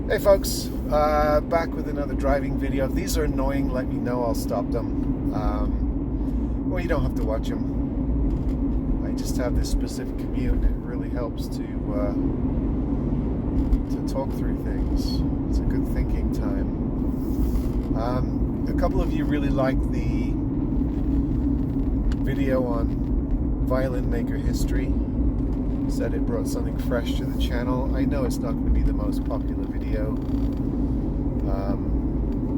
Hey folks, back with another driving video. If these are annoying, let me know, I'll stop them. Or you don't have to watch them. I just have this specific commute and it really helps to talk through things. It's a good thinking time. A couple of you really liked the video on violin maker history. Said it brought something fresh to the channel. I know it's not going to be the most popular video.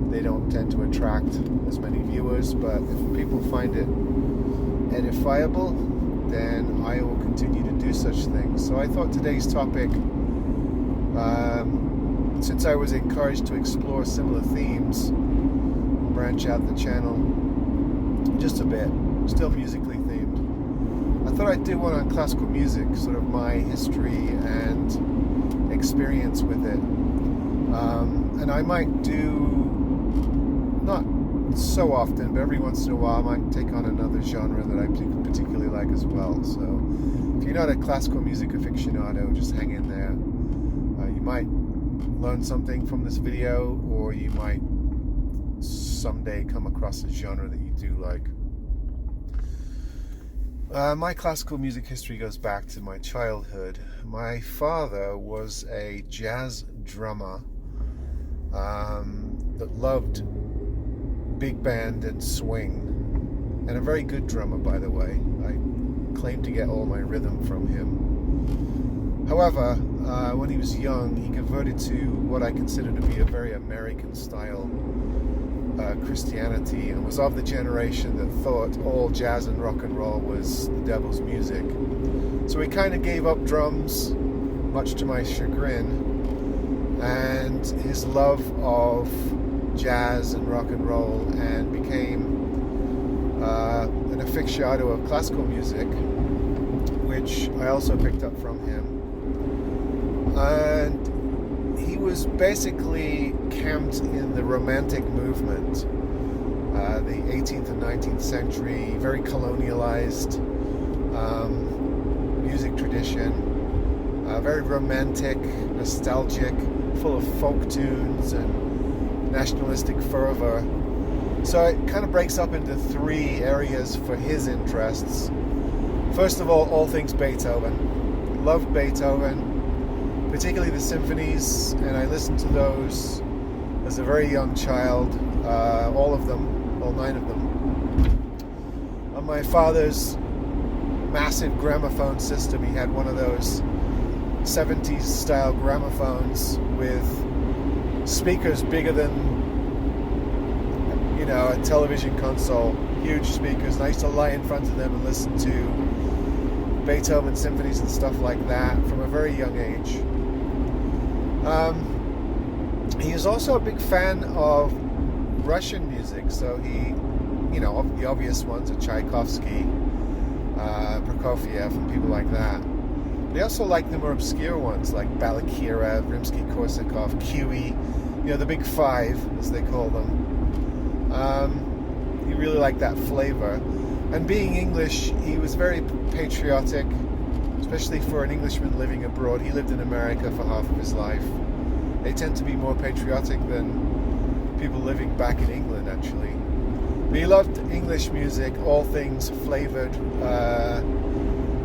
They don't tend to attract as many viewers, but if people find it edifiable, then I will continue to do such things. So I thought today's topic, since I was encouraged to explore similar themes, branch out the channel just a bit, still musically themed. I thought I'd do one on classical music, sort of my history and experience with it. And I might do, not so often, but every once in a while I might take on another genre that I particularly like as well. So if you're not a classical music aficionado, just hang in there. You might learn something from this video, or you might someday come across a genre that you do like. My classical music history goes back to my childhood. My father was a jazz drummer that loved big band and swing, and a very good drummer, by the way. I claim to get all my rhythm from him. However, when he was young, he converted to what I consider to be a very American style Christianity, and was of the generation that thought all jazz and rock and roll was the devil's music. So he kind of gave up drums, much to my chagrin, and his love of jazz and rock and roll, and became an aficionado of classical music, which I also picked up from him. And he was basically camped in the Romantic movement, the 18th and 19th century, very colonialized music tradition, very romantic, nostalgic, full of folk tunes and nationalistic fervor. So it kind of breaks up into three areas for his interests. First of all things Beethoven. Loved Beethoven, particularly the symphonies, and I listened to those as a very young child, all of them, all 9 of them. On my father's massive gramophone system, he had one of those 70s style gramophones with speakers bigger than, a television console, huge speakers, and I used to lie in front of them and listen to Beethoven symphonies and stuff like that from a very young age. He is also a big fan of Russian music, so he, the obvious ones are Tchaikovsky, Prokofiev, and people like that. But he also liked the more obscure ones like Balakirev, Rimsky-Korsakov, QE, the big 5, as they call them. He really liked that flavor. And being English, he was very patriotic, especially for an Englishman living abroad. He lived in America for half of his life. They tend to be more patriotic than people living back in England, actually. But he loved English music, all things flavored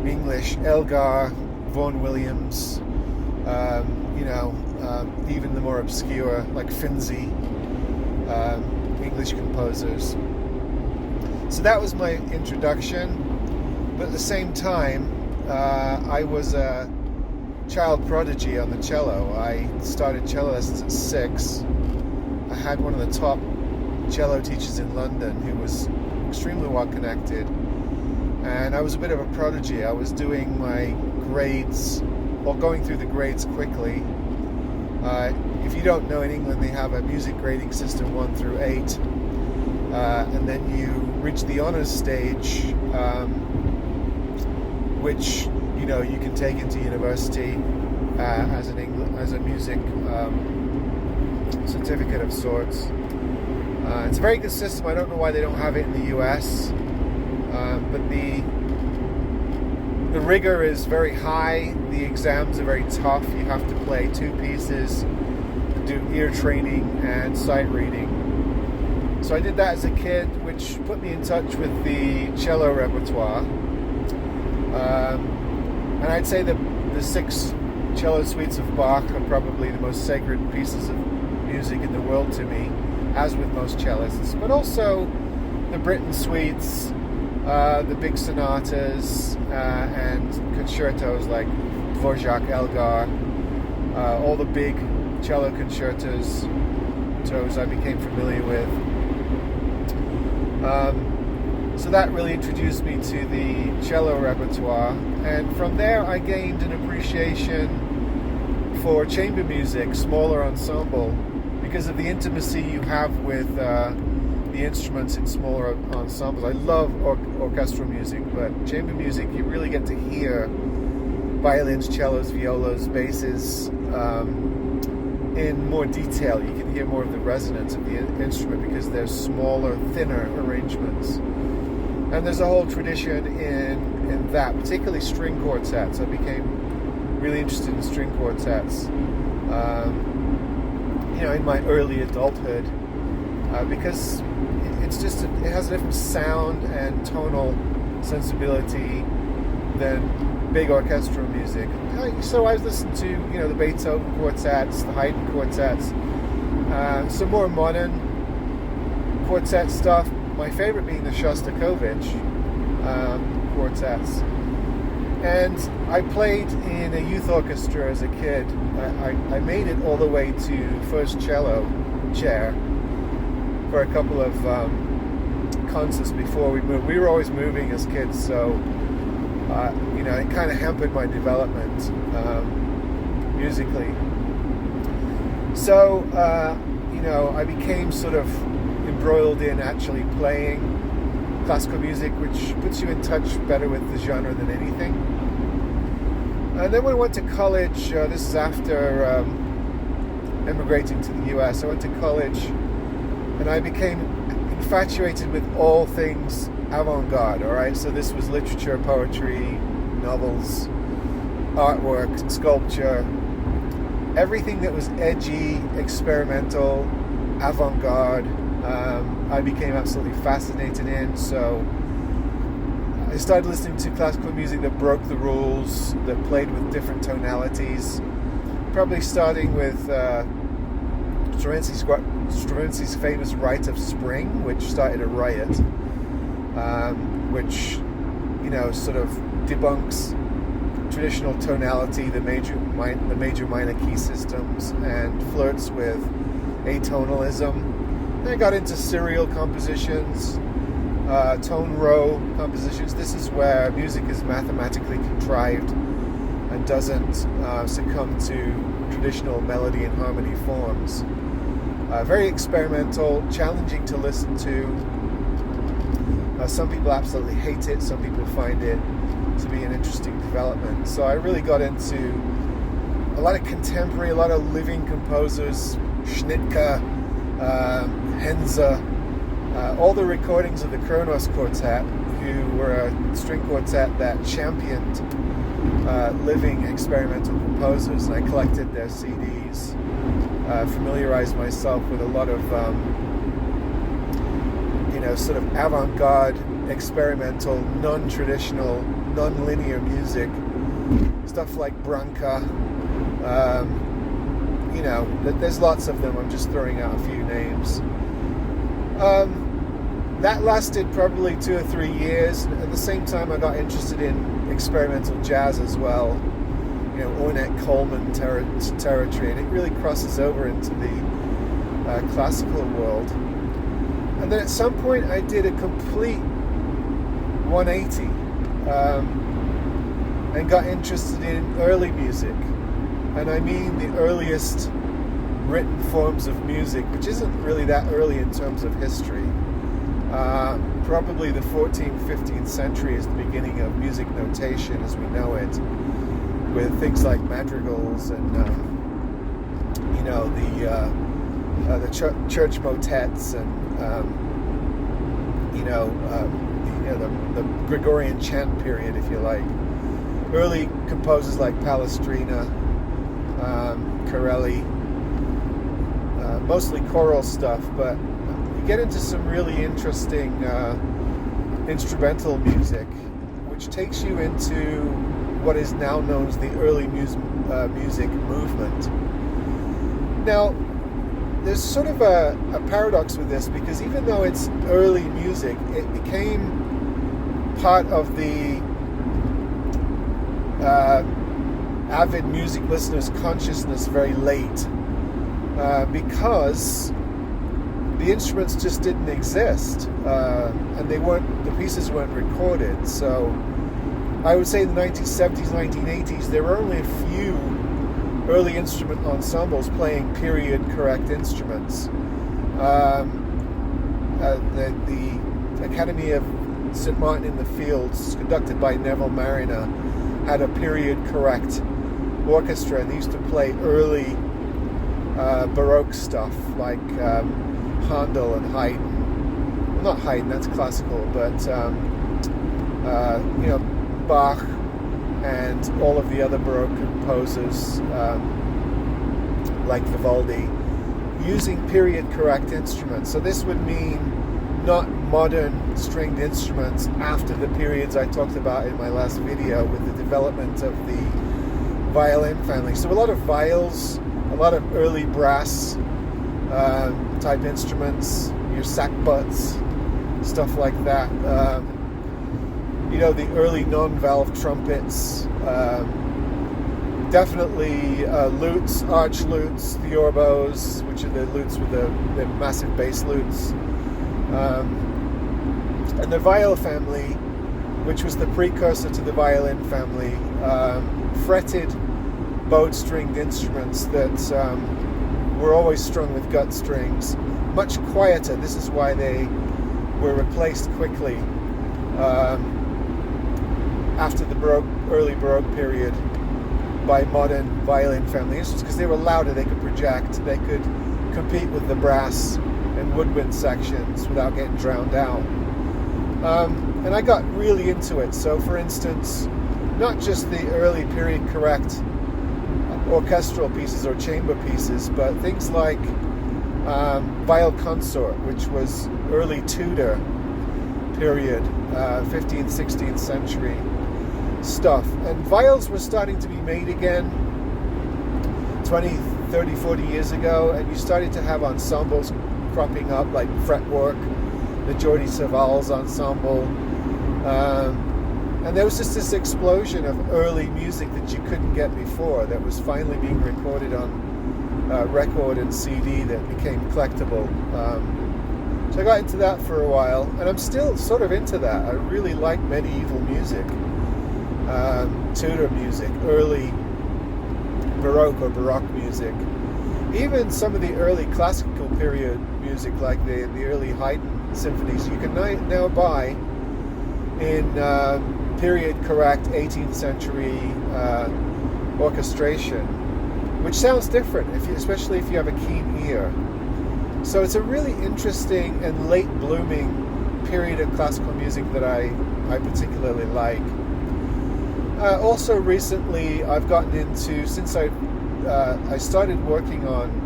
English. Elgar, Vaughan Williams, even the more obscure, like Finzi, English composers. So that was my introduction. But at the same time, I was a child prodigy on the cello. I started cello lessons at 6. I had one of the top cello teachers in London who was extremely well connected, and I was a bit of a prodigy. I was doing my grades, or going through the grades quickly. If you don't know, in England they have a music grading system 1 through 8, and then you reach the honors stage, which you can take into university as a music certificate of sorts. It's a very good system. I don't know why they don't have it in the US, but the rigor is very high. The exams are very tough. You have to play 2 pieces do ear training and sight reading. So I did that as a kid, which put me in touch with the cello repertoire. And I'd say the 6 cello suites of Bach are probably the most sacred pieces of music in the world to me, as with most cellists. But also the Britten suites, the big sonatas, and concertos like Dvorak, Elgar, all the big cello concertos I became familiar with. So that really introduced me to the cello repertoire, and from there I gained an appreciation for chamber music, smaller ensemble, because of the intimacy you have with the instruments in smaller ensembles. I love orchestral music, but chamber music, you really get to hear violins, cellos, violas, basses in more detail. You can hear more of the resonance of the instrument because they're smaller, thinner arrangements. And there's a whole tradition in that, particularly string quartets. I became really interested in string quartets, in my early adulthood, because it has a different sound and tonal sensibility than big orchestral music. So I was listening to, the Beethoven quartets, the Haydn quartets, some more modern quartet stuff. My favorite being the Shostakovich quartets. And I played in a youth orchestra as a kid. I made it all the way to first cello chair for a couple of concerts before we moved. We were always moving as kids, so it kind of hampered my development musically. So I became sort of embroiled in actually playing classical music, which puts you in touch better with the genre than anything. And then when I went to college, this is after immigrating to the US, I went to college and I became infatuated with all things avant-garde, all right? So this was literature, poetry, novels, artwork, sculpture, everything that was edgy, experimental, avant-garde, I became absolutely fascinated in. So I started listening to classical music that broke the rules, that played with different tonalities, probably starting with Stravinsky's famous Rite of Spring, which started a riot, which sort of debunks traditional tonality, the major minor key systems, and flirts with atonalism. Then I got into serial compositions, tone row compositions. This is where music is mathematically contrived and doesn't succumb to traditional melody and harmony forms. Very experimental, challenging to listen to. Some people absolutely hate it, some people find it to be an interesting development. So I really got into a lot of contemporary, a lot of living composers, Schnittke, Henze, all the recordings of the Kronos Quartet, who were a string quartet that championed living experimental composers, and I collected their CDs, familiarized myself with a lot of sort of avant-garde, experimental, non-traditional, non-linear music, stuff like Branca. There's lots of them. I'm just throwing out a few names. That lasted probably 2 or 3 years. At the same time, I got interested in experimental jazz as well. Ornette Coleman territory, and it really crosses over into the classical world. And then at some point, I did a complete 180 and got interested in early music. And I mean the earliest written forms of music, which isn't really that early in terms of history. Probably the 14th, 15th century is the beginning of music notation as we know it, with things like madrigals and the church motets and the Gregorian chant period, if you like. Early composers like Palestrina, Corelli, mostly choral stuff, but you get into some really interesting instrumental music, which takes you into what is now known as the early music movement. Now, there's sort of a paradox with this, because even though it's early music, it became part of the avid music listener's consciousness very late, because the instruments just didn't exist, and the pieces weren't recorded. So I would say in the 1970s, 1980s, there were only a few early instrument ensembles playing period correct instruments. The Academy of St. Martin in the Fields, conducted by Neville Mariner, had a period correct orchestra, and they used to play early Baroque stuff like Handel and Haydn. Well, not Haydn, that's classical, but Bach and all of the other Baroque composers like Vivaldi, using period correct instruments. So this would mean not modern stringed instruments after the periods I talked about in my last video with the development of the violin family. So a lot of viols, a lot of early brass type instruments, your sackbuts, stuff like that. The early non-valve trumpets, definitely lutes, arch lutes, the oboes, which are the lutes with the massive bass lutes, and the viol family, which was the precursor to the violin family, fretted bowed stringed instruments that were always strung with gut strings, much quieter. This is why they were replaced quickly after the early Baroque period by modern violin family instruments, because they were louder, they could project, they could compete with the brass and woodwind sections without getting drowned out. And I got really into it. So for instance, not just the early period correct orchestral pieces or chamber pieces, but things like viol consort, which was early Tudor period, 15th, 16th century stuff. And viols were starting to be made again 20, 30, 40 years ago, and you started to have ensembles cropping up like Fretwork, the Jordi Saval's ensemble, and there was just this explosion of early music that you couldn't get before, that was finally being recorded on record and CD that became collectible. So I got into that for a while, and I'm still sort of into that. I really like medieval music, Tudor music, early Baroque or Baroque music, even some of the early classical period music like the early Haydn symphonies you can now buy in period correct 18th century orchestration, which sounds different, especially if you have a keen ear. So it's a really interesting and late blooming period of classical music that I particularly like. Also recently I've gotten into, since I started working on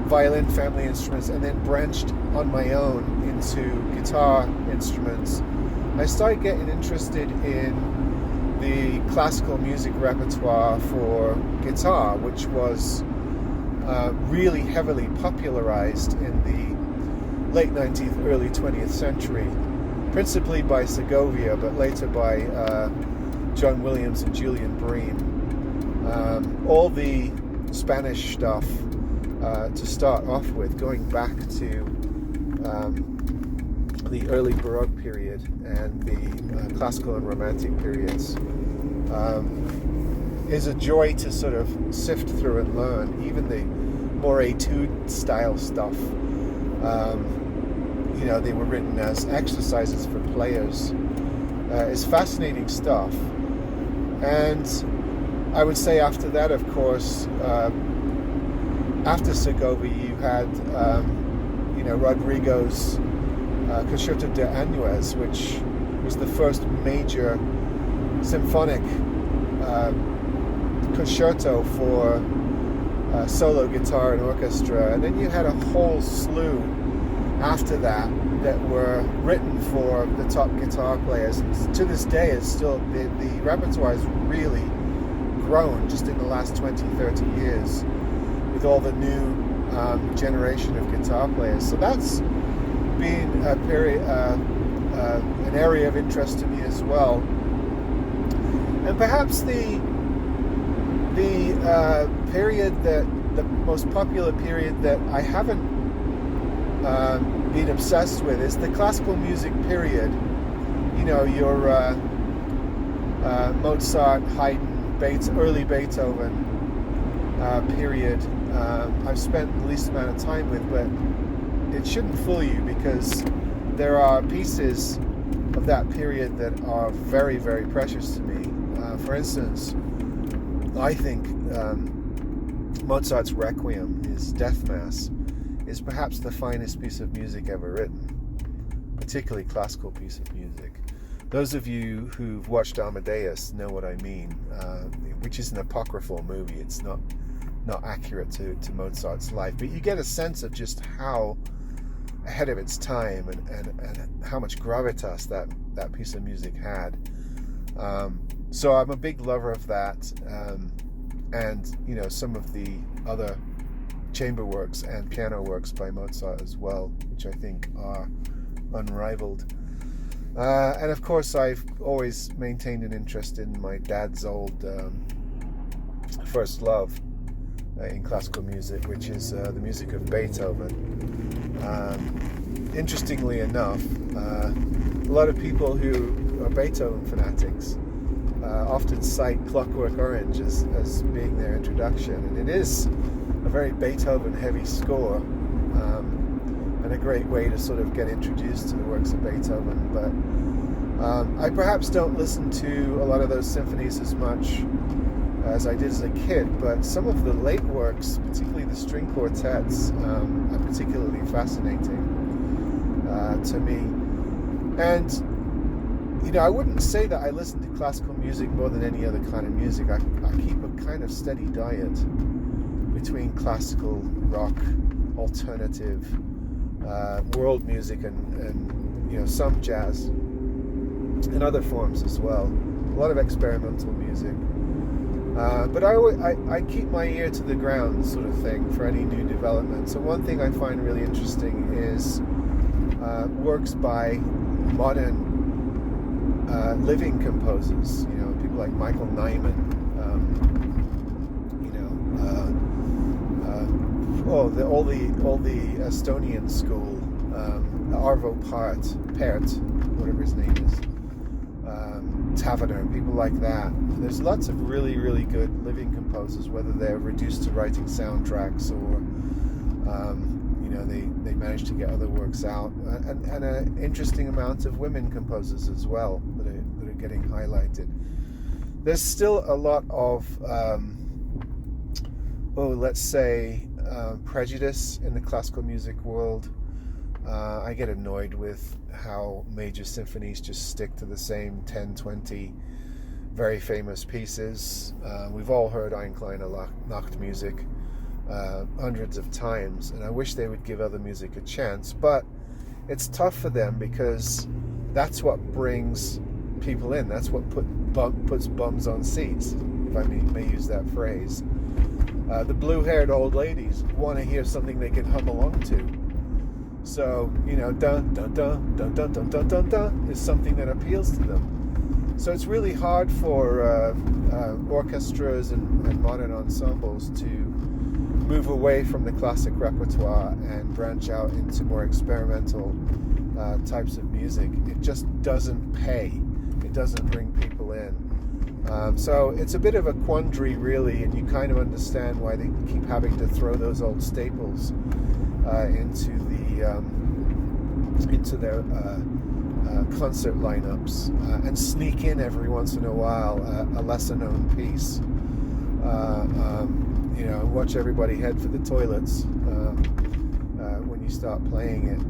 violin family instruments and then branched on my own into guitar instruments, I started getting interested in the classical music repertoire for guitar, which was really heavily popularized in the late 19th, early 20th century, principally by Segovia, but later by John Williams and Julian Bream. All the Spanish stuff to start off with, going back to the early Baroque period and the classical and Romantic periods, is a joy to sort of sift through and learn. Even the more etude style stuff, they were written as exercises for players, is fascinating stuff. And I would say after that, of course, after Segovia, you had Rodrigo's Concerto de Añez, which was the first major symphonic concerto for solo guitar and orchestra, and then you had a whole slew after that were written for the top guitar players. And to this day, it's still the repertoire has really grown just in the last 20, 30 years with all the new generation of guitar players. So that's been a period, an area of interest to me as well. And perhaps the period the most popular period that I haven't been obsessed with is the classical music period. You know, your Mozart, Haydn, early Beethoven period. I've spent the least amount of time with, but it shouldn't fool you, because there are pieces of that period that are very, very precious to me. For instance, I think Mozart's Requiem, his Death Mass, is perhaps the finest piece of music ever written, particularly classical piece of music. Those of you who've watched Amadeus know what I mean, which is an apocryphal movie. It's not accurate to Mozart's life, but you get a sense of just how ahead of its time and how much gravitas that piece of music had. So I'm a big lover of that, and you know, some of the other chamber works and piano works by Mozart as well, which I think are unrivaled. And of course, I've always maintained an interest in my dad's old first love in classical music, which is the music of Beethoven. Interestingly enough, a lot of people who are Beethoven fanatics often cite Clockwork Orange as being their introduction, and it is a very Beethoven-heavy score, and a great way to sort of get introduced to the works of Beethoven. But I perhaps don't listen to a lot of those symphonies as much as I did as a kid, but some of the late works, particularly the string quartets, are particularly fascinating to me. And you know, I wouldn't say that I listen to classical music more than any other kind of music. I keep a kind of steady diet between classical, rock, alternative, world music, and you know, some jazz and other forms as well. A lot of experimental music. But I keep my ear to the ground, sort of thing, for any new developments. So one thing I find really interesting is works by modern living composers. You know, people like Michael Nyman. All the Estonian school, Arvo Pärt, whatever his name is, Taverner, people like that. There's lots of really, really good living composers, whether they're reduced to writing soundtracks or you know, they manage to get other works out, and an interesting amount of women composers as well that are getting highlighted. There's still a lot of let's say prejudice in the classical music world. I get annoyed with how major symphonies just stick to the same 10, 20 very famous pieces. We've all heard Ein kleiner Nachtmusik hundreds of times, and I wish they would give other music a chance, but it's tough for them because that's what brings people in. That's what puts bums on seats, if I may use that phrase. The blue-haired old ladies want to hear something they can hum along to. So, you know, dun dun dun dun dun dun dun dun dun is something that appeals to them. So it's really hard for orchestras and modern ensembles to move away from the classic repertoire and branch out into more experimental types of music. It just doesn't pay. It doesn't bring people in. So it's a bit of a quandary, really, and you kind of understand why they keep having to throw those old staples into their concert lineups and sneak in every once in a while a lesser-known piece. You know, watch everybody head for the toilets when you start playing it.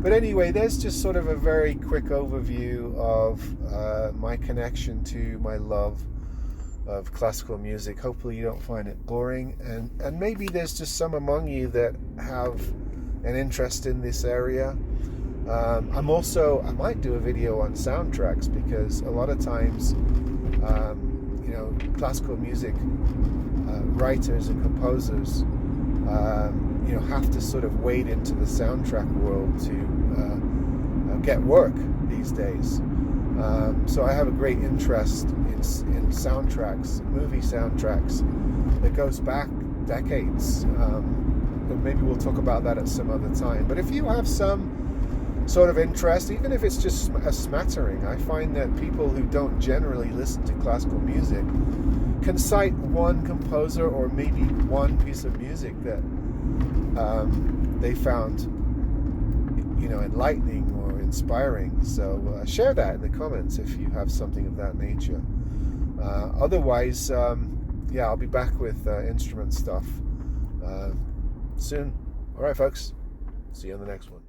But anyway, there's just sort of a very quick overview of my connection to my love of classical music. Hopefully you don't find it boring, and maybe there's just some among you that have an interest in this area. I might do a video on soundtracks, because a lot of times classical music writers and composers have to sort of wade into the soundtrack world to get work these days. So I have a great interest in soundtracks, movie soundtracks, that goes back decades. But maybe we'll talk about that at some other time. But if you have some sort of interest, even if it's just a smattering, I find that people who don't generally listen to classical music can cite one composer or maybe one piece of music that they found enlightening or inspiring. So share that in the comments if you have something of that nature. Otherwise, I'll be back with instrument stuff soon. All right, folks, see you on the next one.